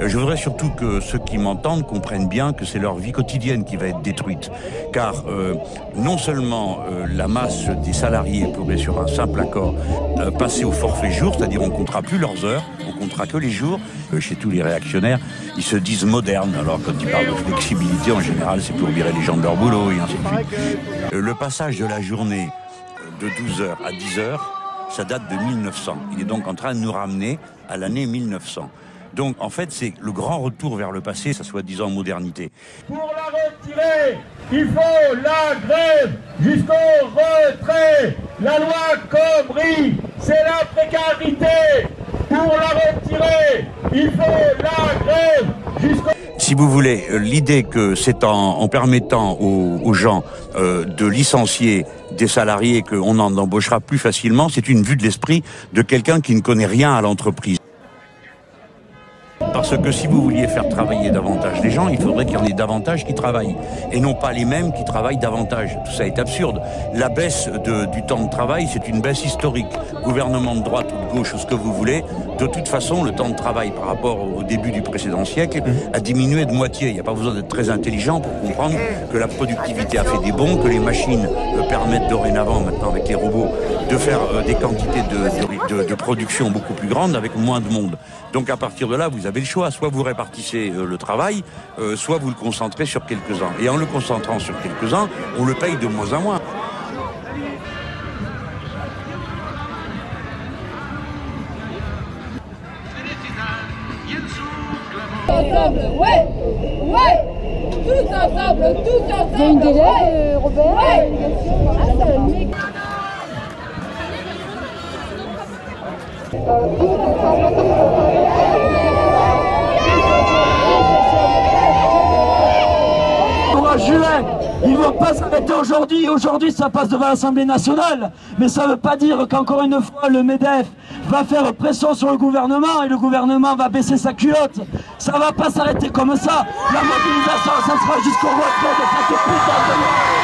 Je voudrais surtout que ceux qui m'entendent comprennent bien que c'est leur vie quotidienne qui va être détruite. Car non seulement la masse des salariés pourrait sur un simple accord passer au forfait jour, c'est-à-dire on ne comptera plus leurs heures, on comptera que les jours. Chez tous les réactionnaires, ils se disent modernes, alors quand ils parlent de flexibilité, en général, c'est pour virer les gens de leur boulot et ainsi de suite. Le passage de la journée de 12h à 10h, ça date de 1900. Il est donc en train de nous ramener à l'année 1900. Donc en fait, c'est le grand retour vers le passé, sa soi-disant modernité. Pour la retirer, il faut la grève jusqu'au retrait. La loi Khomri, c'est la précarité. Pour la retirer, il faut la grève jusqu'au... Si vous voulez, l'idée que c'est en permettant aux gens de licencier des salariés qu'on en embauchera plus facilement, c'est une vue de l'esprit de quelqu'un qui ne connaît rien à l'entreprise. Parce que si vous vouliez faire travailler davantage les gens, il faudrait qu'il y en ait davantage qui travaillent. Et non pas les mêmes qui travaillent davantage. Tout ça est absurde. La baisse du temps de travail, c'est une baisse historique. Gouvernement de droite ou de gauche ou ce que vous voulez, de toute façon, le temps de travail par rapport au début du précédent siècle a diminué de moitié. Il n'y a pas besoin d'être très intelligent pour comprendre que la productivité a fait des bonds, que les machines permettent dorénavant, maintenant avec les robots, de faire des quantités de production beaucoup plus grandes avec moins de monde. Donc à partir de là, vous avez le choix. Soit vous répartissez le travail, soit vous le concentrez sur quelques-uns. Et en le concentrant sur quelques-uns, on le paye de moins en moins. Ensemble, ouais, ouais, tous ensemble, tous ensemble. Il y a une délai, Robert. Ouais. Juin, ils ne vont pas s'arrêter aujourd'hui. Aujourd'hui, ça passe devant l'Assemblée nationale. Mais ça ne veut pas dire qu'encore une fois, le MEDEF va faire pression sur le gouvernement et le gouvernement va baisser sa culotte. Ça ne va pas s'arrêter comme ça. La mobilisation, ça sera jusqu'au retrait de cette putain de...